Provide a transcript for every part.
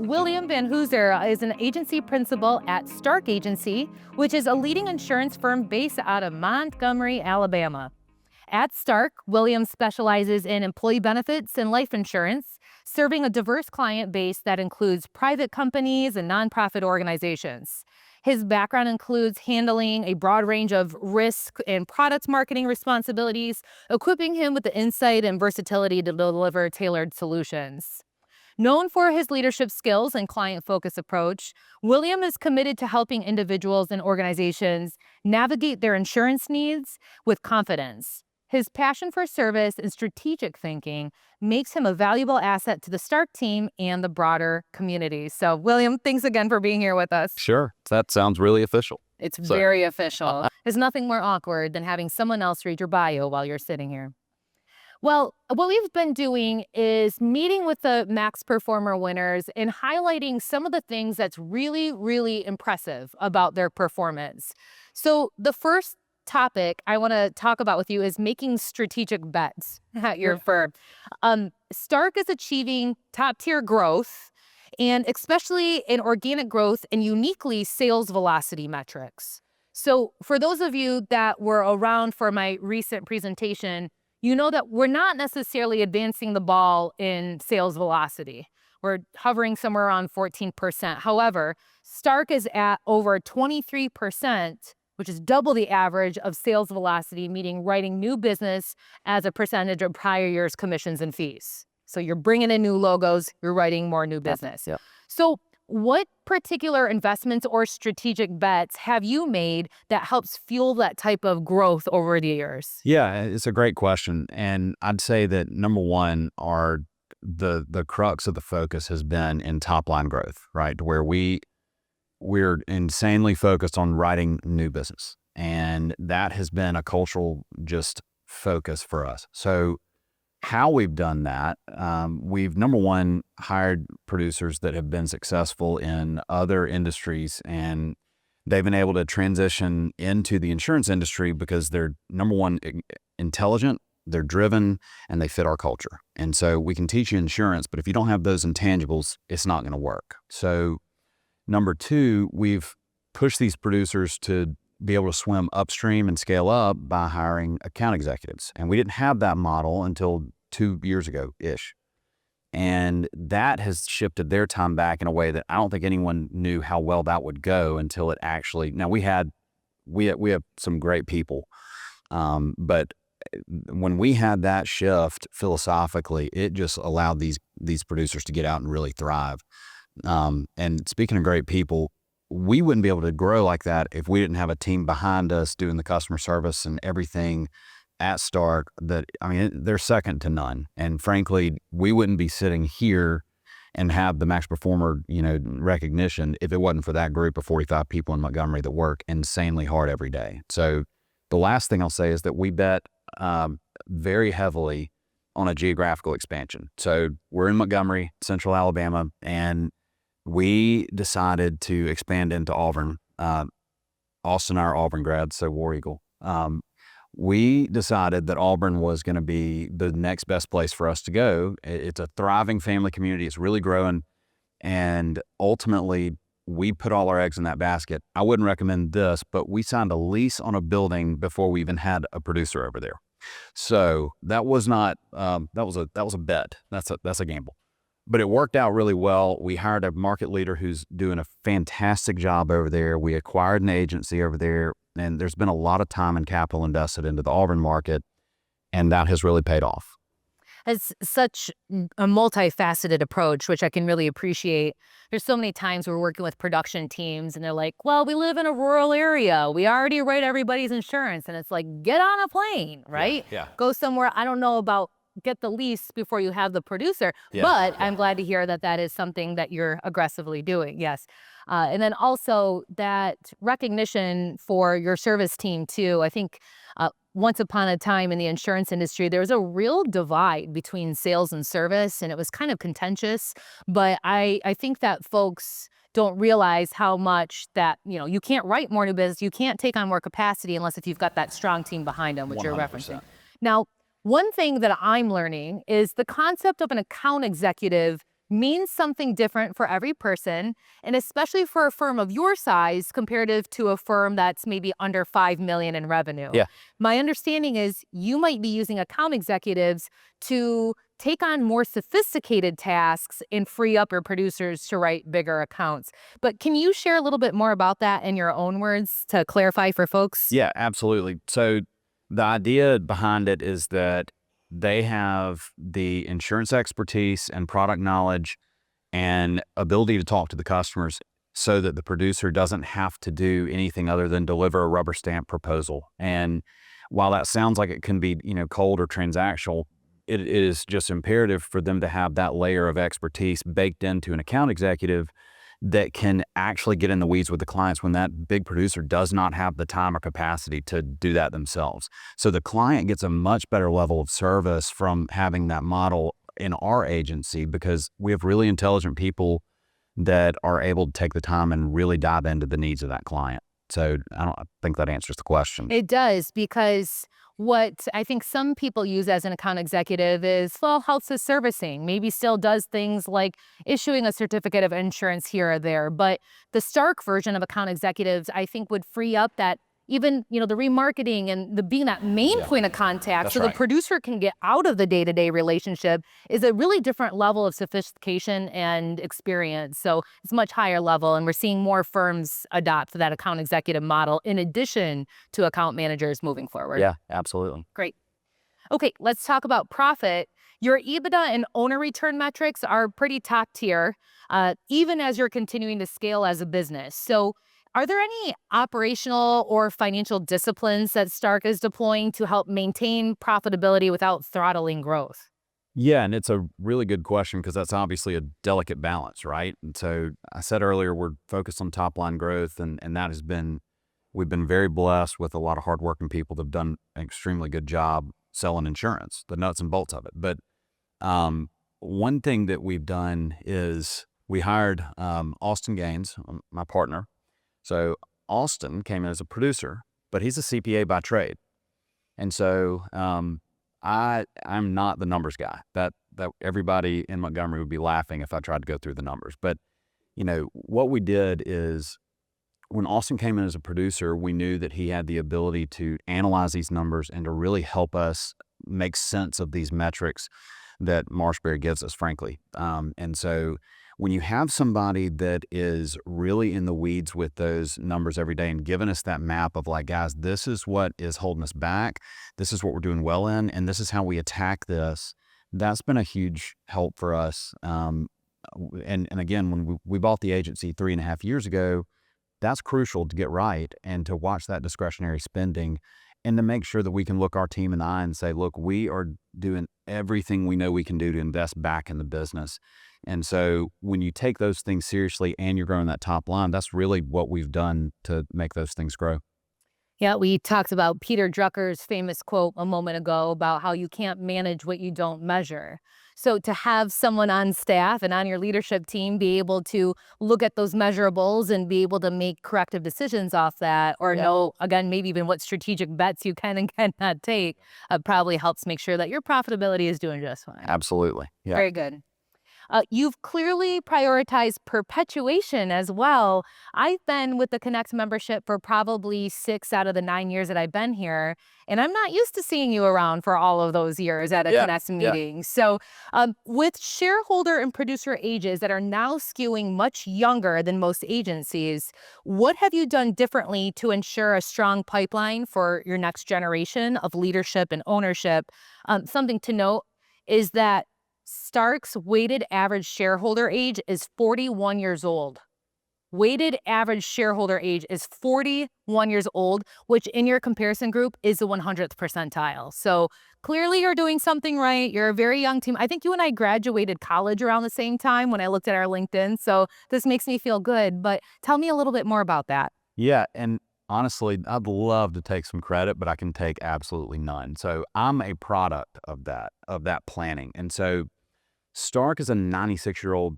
William Van Hooser is an agency principal at Starke Agency, which is a leading insurance firm based out of Montgomery, Alabama. At Starke, William specializes in employee benefits and life insurance, serving a diverse client base that includes private companies and nonprofit organizations. His background includes handling a broad range of risk and product marketing responsibilities, equipping him with the insight and versatility to deliver tailored solutions. Known for his leadership skills and client-focused approach, William is committed to helping individuals and organizations navigate their insurance needs with confidence. His passion for service and strategic thinking makes him a valuable asset to the Starke team and the broader community. So, William, thanks again for being here with us. Sure. That sounds really official. It's very official. There's nothing more awkward than having someone else read your bio while you're sitting here. Well, what we've been doing is meeting with the Max Performer winners and highlighting some of the things that's really, really impressive about their performance. So the first topic I want to talk about with you is making strategic bets at your firm. Starke is achieving top-tier growth, and especially in organic growth and uniquely sales velocity metrics. So for those of you that were around for my recent presentation, you know that we're not necessarily advancing the ball in sales velocity. We're hovering somewhere around 14%. However, Starke is at over 23%, which is double the average of sales velocity, meaning writing new business as a percentage of prior year's commissions and fees. So you're bringing in new logos, you're writing more new business. Yeah. So what particular investments or strategic bets have you made that helps fuel that type of growth over the years? Yeah, it's a great question. And I'd say that number one are the crux of the focus has been in top line growth, right? Where we're insanely focused on writing new business. And that has been a cultural just focus for us. So how we've done that, we've number one hired producers that have been successful in other industries, and they've been able to transition into the insurance industry because they're number one intelligent, they're driven, and they fit our culture. And so we can teach you insurance, but if you don't have those intangibles, it's not going to work. So number two, we've pushed these producers to be able to swim upstream and scale up by hiring account executives. And we didn't have that model until 2 years ago-ish. And that has shifted their time back in a way that I don't think anyone knew how well that would go until it actually, now we have some great people. But when we had that shift philosophically, it just allowed these producers to get out and really thrive. And speaking of great people, we wouldn't be able to grow like that if we didn't have a team behind us doing the customer service and everything at Starke they're second to none. And frankly, we wouldn't be sitting here and have the Max Performer, recognition if it wasn't for that group of 45 people in Montgomery that work insanely hard every day. So the last thing I'll say is that we bet very heavily on a geographical expansion. So we're in Montgomery, Central Alabama, and we decided to expand into Auburn. Austin and I are Auburn grads, so War Eagle. We decided that Auburn was going to be the next best place for us to go. It's a thriving family community. It's really growing. And ultimately, we put all our eggs in that basket. I wouldn't recommend this, but we signed a lease on a building before we even had a producer over there. So that was not, that was a bet. That's a gamble. But it worked out really well. We hired a market leader who's doing a fantastic job over there. We acquired an agency over there, and there's been a lot of time and capital invested into the Auburn market, and that has really paid off. It's such a multifaceted approach, which I can really appreciate. There's so many times we're working with production teams and they're like, well, we live in a rural area. We already write everybody's insurance. And it's like, get on a plane, right? Yeah. Go somewhere. I don't know about get the lease before you have the producer, but I'm glad to hear that is something that you're aggressively doing. Yes. And then also that recognition for your service team too. I think once upon a time in the insurance industry, there was a real divide between sales and service, and it was kind of contentious. But I think that folks don't realize how much that, you can't write more new business, you can't take on more capacity unless if you've got that strong team behind them, which 100%. You're referencing. Now, one thing that I'm learning is the concept of an account executive means something different for every person, and especially for a firm of your size comparative to a firm that's maybe under 5 million in revenue. Yeah. My understanding is you might be using account executives to take on more sophisticated tasks and free up your producers to write bigger accounts. But can you share a little bit more about that in your own words to clarify for folks? Yeah, absolutely. So the idea behind it is that they have the insurance expertise and product knowledge and ability to talk to the customers so that the producer doesn't have to do anything other than deliver a rubber stamp proposal. And while that sounds like it can be, cold or transactional, it is just imperative for them to have that layer of expertise baked into an account executive that can actually get in the weeds with the clients when that big producer does not have the time or capacity to do that themselves. So the client gets a much better level of service from having that model in our agency because we have really intelligent people that are able to take the time and really dive into the needs of that client. So I think that answers the question. It does, because what I think some people use as an account executive is, well, helps with servicing, maybe still does things like issuing a certificate of insurance here or there. But the Stark version of account executives, I think, would free up that even, the remarketing and the being that main point of contact That's so the right. producer can get out of the day-to-day relationship is a really different level of sophistication and experience. So it's much higher level, and we're seeing more firms adopt that account executive model in addition to account managers moving forward. Yeah, absolutely. Great. Okay, let's talk about profit. Your EBITDA and owner return metrics are pretty top tier, even as you're continuing to scale as a business. So, are there any operational or financial disciplines that Stark is deploying to help maintain profitability without throttling growth? Yeah, and it's a really good question because that's obviously a delicate balance, right? And so I said earlier, we're focused on top line growth, and that has been, we've been very blessed with a lot of hardworking people that have done an extremely good job selling insurance, the nuts and bolts of it. But one thing that we've done is we hired Austin Gaines, my partner. So Austin came in as a producer, but he's a CPA by trade. And so I'm not the numbers guy. That everybody in Montgomery would be laughing if I tried to go through the numbers. But what we did is when Austin came in as a producer, we knew that he had the ability to analyze these numbers and to really help us make sense of these metrics that MarshBerry gives us, frankly. And so when you have somebody that is really in the weeds with those numbers every day and giving us that map of like, guys, this is what is holding us back, this is what we're doing well in, and this is how we attack this, that's been a huge help for us. And again, when we bought the agency 3.5 years ago, that's crucial to get right and to watch that discretionary spending and to make sure that we can look our team in the eye and say, look, we are doing everything we know we can do to invest back in the business. And so when you take those things seriously and you're growing that top line, that's really what we've done to make those things grow. Yeah, we talked about Peter Drucker's famous quote a moment ago about how you can't manage what you don't measure. So to have someone on staff and on your leadership team be able to look at those measurables and be able to make corrective decisions off that, or know, again, maybe even what strategic bets you can and cannot take, probably helps make sure that your profitability is doing just fine. Absolutely. Yeah. Very good. You've clearly prioritized perpetuation as well. I've been with the Connect membership for probably 6 out of the 9 years that I've been here, and I'm not used to seeing you around for all of those years at a Connect meeting. So with shareholder and producer ages that are now skewing much younger than most agencies, what have you done differently to ensure a strong pipeline for your next generation of leadership and ownership? Something to note is that Stark's weighted average shareholder age is 41 years old. Weighted average shareholder age is 41 years old, which in your comparison group is the 100th percentile. So clearly you're doing something right. You're a very young team. I think you and I graduated college around the same time when I looked at our LinkedIn. So this makes me feel good. But tell me a little bit more about that. Yeah. And honestly, I'd love to take some credit, but I can take absolutely none. So I'm a product of that planning. And so Stark is a 96-year-old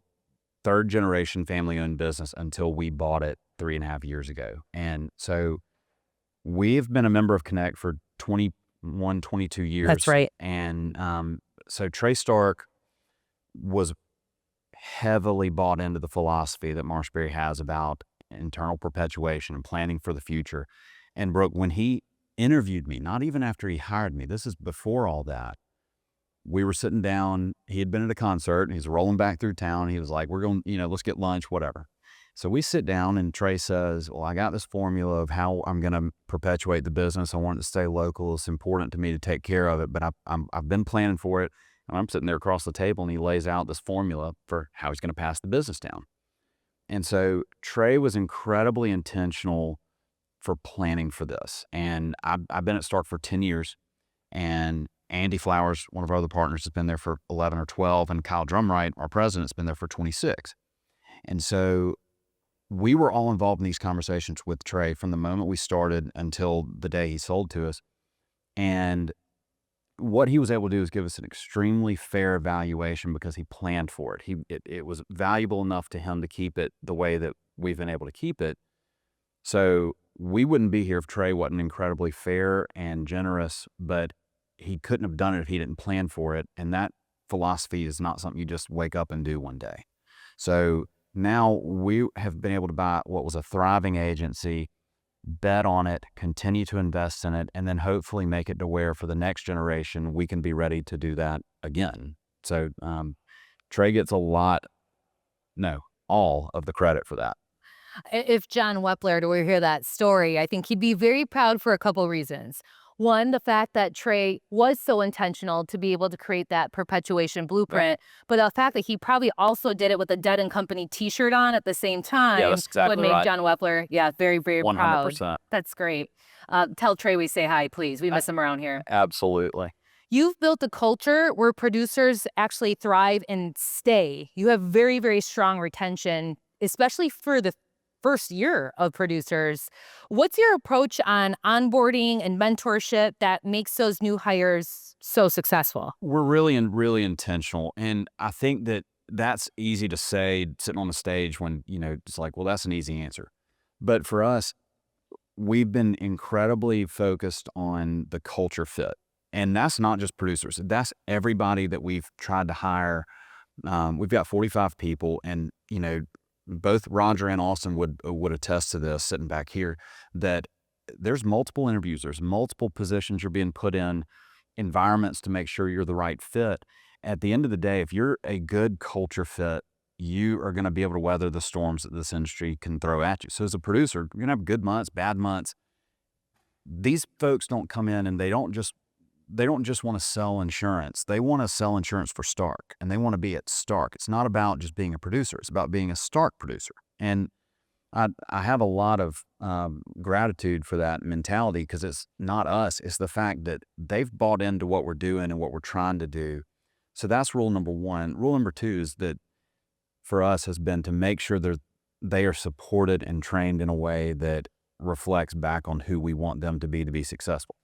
third generation family owned business until we bought it 3.5 years ago. And so we've been a member of Connect for 21, 22 years. That's right. And so Trey Stark was heavily bought into the philosophy that MarshBerry has about internal perpetuation and planning for the future. And Brooke, when he interviewed me, not even after he hired me, this is before all that, we were sitting down. He had been at a concert and he's rolling back through town. He was like, we're going, let's get lunch, whatever. So we sit down and Trey says, well, I got this formula of how I'm going to perpetuate the business. I want it to stay local. It's important to me to take care of it, but I've been planning for it. And I'm sitting there across the table and he lays out this formula for how he's going to pass the business down. And so Trey was incredibly intentional for planning for this. And I've been at Starke for 10 years, and Andy Flowers, one of our other partners, has been there for 11 or 12, and Kyle Drumright, our president, has been there for 26. And so we were all involved in these conversations with Trey from the moment we started until the day he sold to us. And what he was able to do is give us an extremely fair valuation because he planned for it. It was valuable enough to him to keep it the way that we've been able to keep it. So we wouldn't be here if Trey wasn't incredibly fair and generous, but he couldn't have done it if he didn't plan for it. And that philosophy is not something you just wake up and do one day. So now we have been able to buy what was a thriving agency, bet on it, continue to invest in it, and then hopefully make it to where for the next generation, we can be ready to do that again. So Trey gets all of the credit for that. If John Wepler were to hear that story, I think he'd be very proud for a couple reasons. One, the fact that Trey was so intentional to be able to create that perpetuation blueprint, but the fact that he probably also did it with a Dead & Company t-shirt on at the same time Yeah, that's exactly would make right. John Wepler, very, very 100%. proud. That's great. Tell Trey we say hi, please. We miss him around here. Absolutely. You've built a culture where producers actually thrive and stay. You have very, very strong retention, especially for the first year of producers. What's your approach on onboarding and mentorship that makes those new hires so successful? We're really intentional. And I think that that's easy to say sitting on the stage when, it's like, well, that's an easy answer. But for us, we've been incredibly focused on the culture fit. And that's not just producers. That's everybody that we've tried to hire. We've got 45 people, and, both Roger and Austin would attest to this sitting back here, that there's multiple interviews, there's multiple positions you're being put in, environments to make sure you're the right fit. At the end of the day, if you're a good culture fit, you are going to be able to weather the storms that this industry can throw at you. So as a producer, you're going to have good months, bad months. These folks don't come in and they don't just want to sell insurance. They want to sell insurance for Starke, and they want to be at Starke. It's not about just being a producer. It's about being a Starke producer. And I have a lot of gratitude for that mentality, because it's not us. It's the fact that they've bought into what we're doing and what we're trying to do. So that's rule number one. Rule number two is that for us has been to make sure that they are supported and trained in a way that reflects back on who we want them to be successful.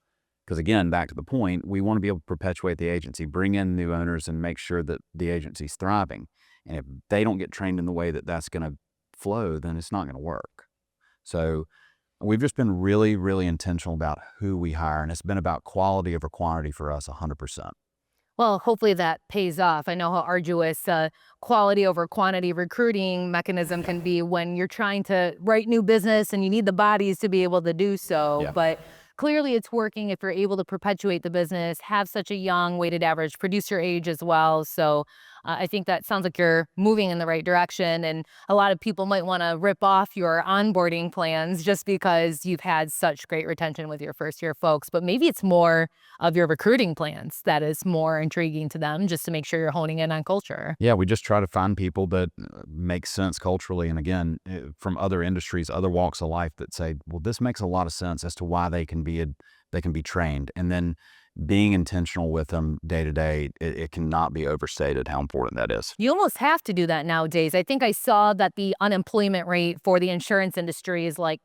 Because again, back to the point, we want to be able to perpetuate the agency, bring in new owners, and make sure that the agency's thriving. And if they don't get trained in the way that that's going to flow, then it's not going to work. So we've just been really, really intentional about who we hire. And it's been about quality over quantity for us 100%. Well, hopefully that pays off. I know how arduous quality over quantity recruiting mechanism can be when you're trying to write new business and you need the bodies to be able to do so. Yeah. But clearly it's working if you're able to perpetuate the business, have such a young weighted average producer age as well. So I think that sounds like you're moving in the right direction. And a lot of people might want to rip off your onboarding plans just because you've had such great retention with your first year folks. But maybe it's more of your recruiting plans that is more intriguing to them, just to make sure you're honing in on culture. Yeah, we just try to find people that make sense culturally. And again, from other industries, other walks of life that say, well, this makes a lot of sense as to why they can be trained. And then being intentional with them day to day, it cannot be overstated how important that is. You almost have to do that nowadays. I think I saw that the unemployment rate for the insurance industry is like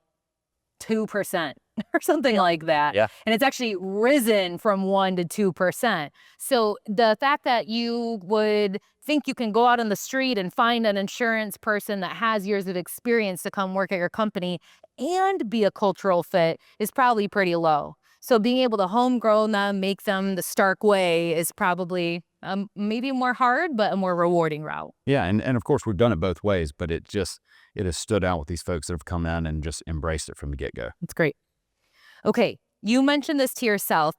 2% or something like that. Yeah. And it's actually risen from 1 to 2%. So the fact that you would think you can go out on the street and find an insurance person that has years of experience to come work at your company and be a cultural fit is probably pretty low. So being able to homegrown them, make them the Starke way is probably Maybe more hard, but a more rewarding route. Yeah, and of course we've done it both ways, but it has stood out with these folks that have come in and just embraced it from the get-go. That's great. Okay, you mentioned this to yourself.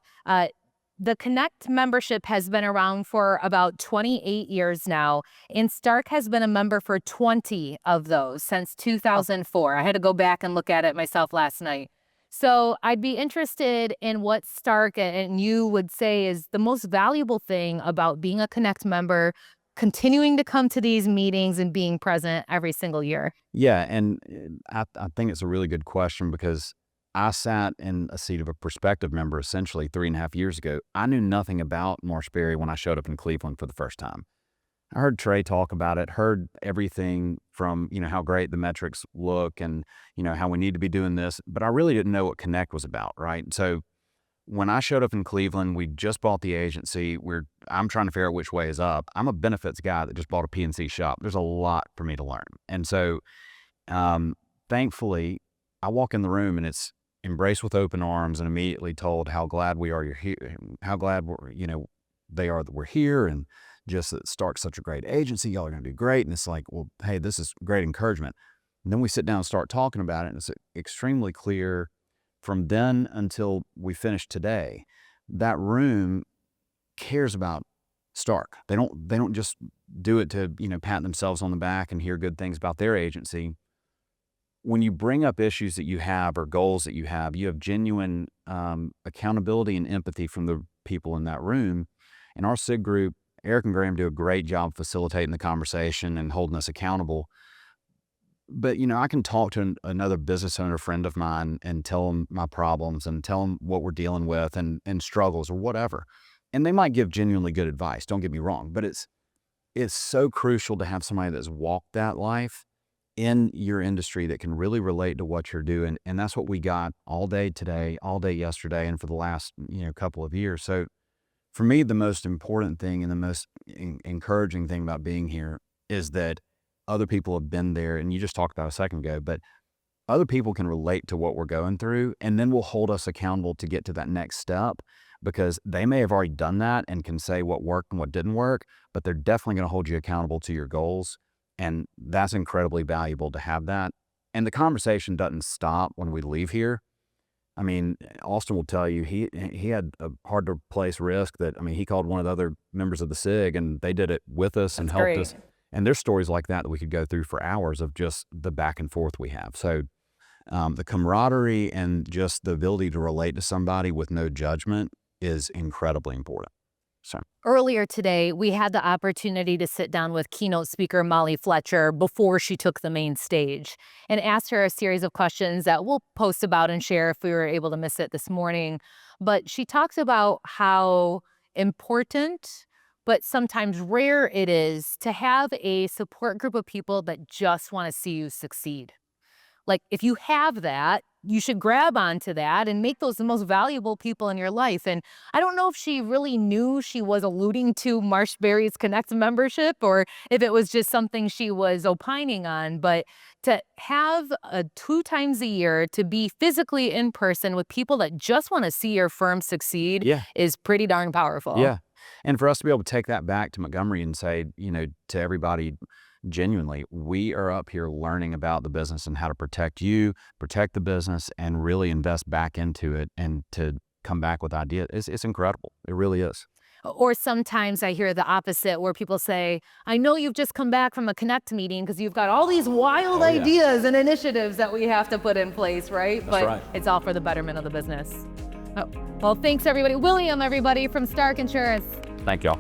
The Connect membership has been around for about 28 years now, and Stark has been a member for 20 of those since 2004. I had to go back and look at it myself last night. So I'd be interested in what Stark and you would say is the most valuable thing about being a Connect member, continuing to come to these meetings and being present every single year. Yeah, and I think it's a really good question because I sat in a seat of a prospective member essentially 3.5 years ago. I knew nothing about MarshBerry when I showed up in Cleveland for the first time. I heard Trey talk about it, heard everything from, how great the metrics look and, how we need to be doing this, but I really didn't know what Connect was about, right? So when I showed up in Cleveland, we just bought the agency. I'm trying to figure out which way is up. I'm a benefits guy that just bought a PNC shop. There's a lot for me to learn. And so thankfully, I walk in the room and it's embraced with open arms and immediately told how glad we are you're here, how glad they are that we're here, and just that Stark's such a great agency. Y'all are going to do great. And it's like, well, hey, this is great encouragement. And then we sit down and start talking about it, and it's extremely clear from then until we finish today, that room cares about Stark. They don't just do it to, pat themselves on the back and hear good things about their agency. When you bring up issues that you have or goals that you have genuine accountability and empathy from the people in that room. In our SIG group, Eric and Graham do a great job facilitating the conversation and holding us accountable. But, I can talk to another business owner friend of mine and tell them my problems and tell them what we're dealing with and struggles or whatever. And they might give genuinely good advice, don't get me wrong, but it's so crucial to have somebody that's walked that life in your industry that can really relate to what you're doing. And that's what we got all day today, all day yesterday, and for the last, couple of years. So for me, the most important thing and the most encouraging thing about being here is that other people have been there, and you just talked about a second ago, but other people can relate to what we're going through, and then will hold us accountable to get to that next step, because they may have already done that and can say what worked and what didn't work, but they're definitely going to hold you accountable to your goals. And that's incredibly valuable to have that. And the conversation doesn't stop when we leave here. I mean, Austin will tell you he had a hard to place risk that, he called one of the other members of the SIG and they did it with us and helped us. And there's stories like that we could go through for hours of just the back and forth we have. So the camaraderie and just the ability to relate to somebody with no judgment is incredibly important. So earlier today, we had the opportunity to sit down with keynote speaker Molly Fletcher before she took the main stage and asked her a series of questions that we'll post about and share if we were able to miss it this morning. But she talks about how important, but sometimes rare it is to have a support group of people that just want to see you succeed. Like, if you have that, you should grab onto that and make those the most valuable people in your life. And I don't know if she really knew she was alluding to MarshBerry's Connect membership or if it was just something she was opining on. But to have 2 times a year to be physically in person with people that just want to see your firm succeed is pretty darn powerful. Yeah. And for us to be able to take that back to Montgomery and say, to everybody, genuinely, we are up here learning about the business and how to protect you, protect the business, and really invest back into it and to come back with ideas. It's incredible. It really is. Or sometimes I hear the opposite where people say, I know you've just come back from a Connect meeting because you've got all these wild ideas and initiatives that we have to put in place, right? That's right. It's all for the betterment of the business. Oh, well, thanks everybody. William, everybody from Starke Insurance. Thank y'all.